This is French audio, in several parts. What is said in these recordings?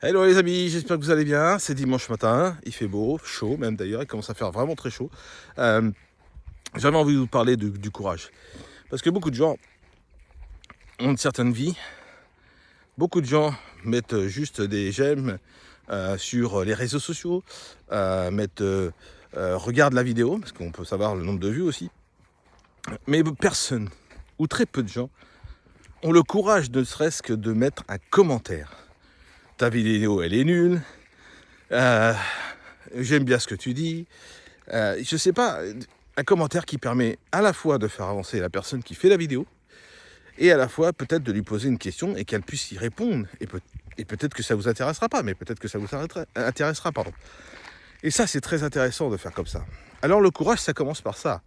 Hello les amis, j'espère que vous allez bien. C'est dimanche matin, il fait beau, chaud même d'ailleurs, il commence à faire vraiment très chaud. J'avais envie de vous parler du courage. Parce que beaucoup de gens ont une certaine vie, beaucoup de gens mettent juste des j'aime sur les réseaux sociaux, regardent la vidéo, parce qu'on peut savoir le nombre de vues aussi. Mais personne, ou très peu de gens, ont le courage ne serait-ce que de mettre un commentaire. Ta vidéo elle est nulle, j'aime bien ce que tu dis, je sais pas, un commentaire qui permet à la fois de faire avancer la personne qui fait la vidéo et à la fois peut-être de lui poser une question et qu'elle puisse y répondre. Et peut-être que ça vous intéressera pas, mais peut-être que ça vous intéressera, pardon. Et ça, c'est très intéressant de faire comme ça. Alors le courage, ça commence par ça.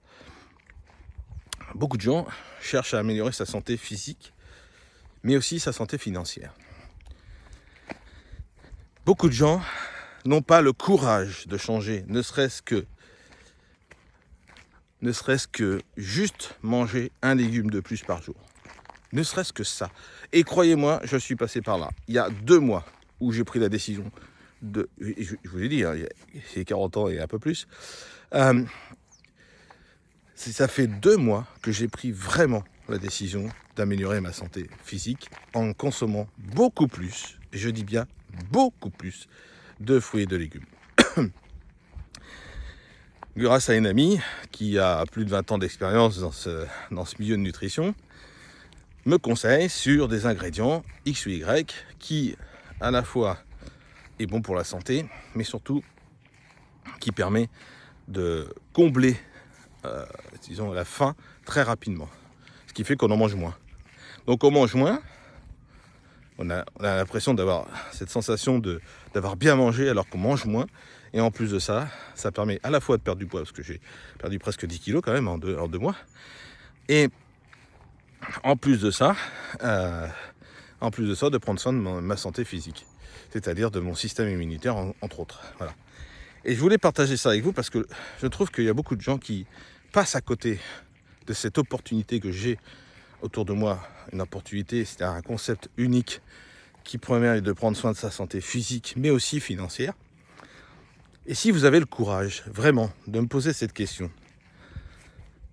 Beaucoup de gens cherchent à améliorer sa santé physique, mais aussi sa santé financière. Beaucoup de gens n'ont pas le courage de changer, ne serait-ce que juste manger un légume de plus par jour. Ne serait-ce que ça. Et croyez-moi, je suis passé par là. Il y a 2 mois où j'ai pris la décision de... Je vous l'ai dit, hein, j'ai 40 ans et un peu plus. Ça fait 2 mois que j'ai pris vraiment la décision d'améliorer ma santé physique en consommant beaucoup plus, et je dis bien beaucoup plus, de fruits et de légumes. Grâce à une amie qui a plus de 20 ans d'expérience dans ce milieu de nutrition, me conseille sur des ingrédients X ou Y qui, à la fois, est bon pour la santé, mais surtout qui permet de combler, disons, la faim très rapidement. Ce qui fait qu'on en mange moins. Donc on mange moins, on a l'impression d'avoir cette sensation d'avoir bien mangé alors qu'on mange moins. Et en plus de ça, ça permet à la fois de perdre du poids, parce que j'ai perdu presque 10 kilos quand même en deux mois. Et en plus de ça, de prendre soin de ma santé physique, c'est-à-dire de mon système immunitaire, entre autres. Voilà. Et je voulais partager ça avec vous parce que je trouve qu'il y a beaucoup de gens qui passent à côté de cette opportunité que j'ai autour de moi. Une opportunité, c'est un concept unique qui permet de prendre soin de sa santé physique, mais aussi financière. Et si vous avez le courage, vraiment, de me poser cette question,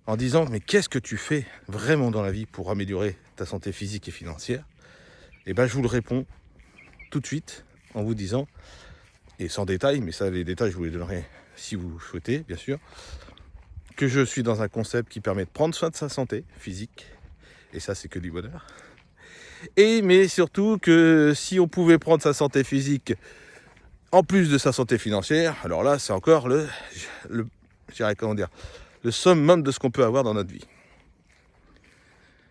en disant, mais qu'est-ce que tu fais vraiment dans la vie pour améliorer ta santé physique et financière ? Eh bien, je vous le réponds tout de suite en vous disant, et sans détail, mais ça, les détails, je vous les donnerai si vous souhaitez, bien sûr, que je suis dans un concept qui permet de prendre soin de sa santé physique, et ça, c'est que du bonheur. Mais surtout que si on pouvait prendre sa santé physique en plus de sa santé financière, alors là, c'est encore le summum de ce qu'on peut avoir dans notre vie.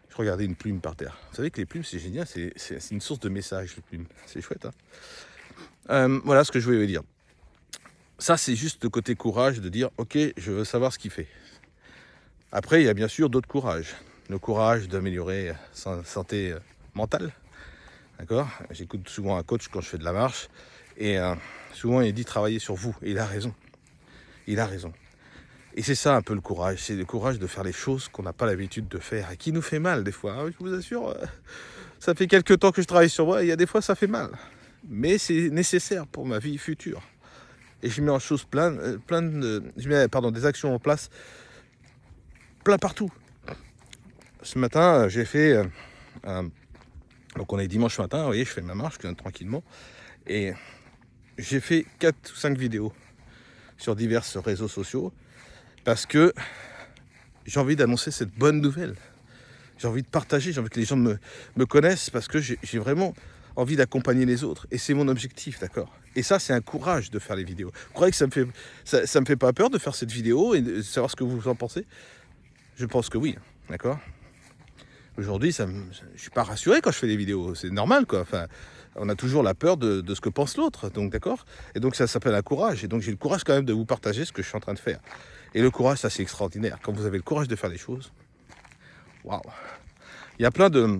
Je regardais une plume par terre. Vous savez que les plumes, c'est génial, c'est une source de messages, les plumes. C'est chouette, hein. Voilà ce que je voulais vous dire. Ça, c'est juste le côté courage de dire, ok, je veux savoir ce qu'il fait. Après, il y a bien sûr d'autres courages. Le courage d'améliorer sa santé mentale. D'accord ? J'écoute souvent un coach quand je fais de la marche. Et souvent, il dit travailler sur vous. Et il a raison. Il a raison. Et c'est ça un peu le courage. C'est le courage de faire les choses qu'on n'a pas l'habitude de faire. Et qui nous fait mal des fois. Je vous assure, ça fait quelques temps que je travaille sur moi. Et il y a des fois, ça fait mal. Mais c'est nécessaire pour ma vie future. Et je mets en chose je mets des actions en place plein partout. Ce matin, j'ai fait donc on est dimanche matin, vous voyez, je fais ma marche tranquillement. Et j'ai fait 4 ou 5 vidéos sur divers réseaux sociaux parce que j'ai envie d'annoncer cette bonne nouvelle. J'ai envie de partager, j'ai envie que les gens me connaissent parce que j'ai vraiment envie d'accompagner les autres. Et c'est mon objectif, d'accord ? Et ça, c'est un courage de faire les vidéos. Vous croyez que ça me fait pas peur de faire cette vidéo et de savoir ce que vous en pensez ? Je pense que oui, d'accord ? Aujourd'hui, je suis pas rassuré quand je fais des vidéos. C'est normal, quoi. Enfin, on a toujours la peur de ce que pense l'autre, donc d'accord ? Et donc ça s'appelle un courage. Et donc j'ai le courage quand même de vous partager ce que je suis en train de faire. Et le courage, ça c'est extraordinaire. Quand vous avez le courage de faire des choses, waouh ! Il y a plein dans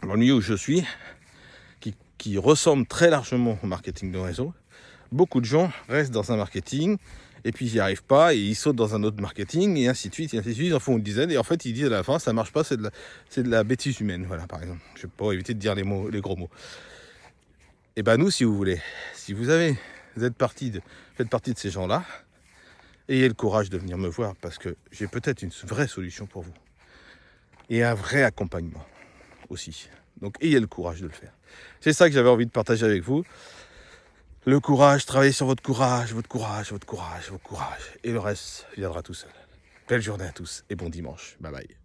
le milieu où je suis, qui ressemblent très largement au marketing de réseau. Beaucoup de gens restent dans un marketing, et puis ils n'y arrivent pas, et ils sautent dans un autre marketing, et ainsi de suite, ils en font une dizaine, et en fait ils disent à la fin, ça marche pas, c'est de la bêtise humaine, voilà, par exemple. Je vais pas éviter de dire les gros mots. Et ben nous, si vous voulez, si vous faites partie de ces gens-là, ayez le courage de venir me voir parce que j'ai peut-être une vraie solution pour vous. Et un vrai accompagnement aussi. Donc ayez le courage de le faire. C'est ça que j'avais envie de partager avec vous. Le courage, travaillez sur votre courage, votre courage, votre courage, votre courage. Et le reste viendra tout seul. Belle journée à tous et bon dimanche. Bye bye.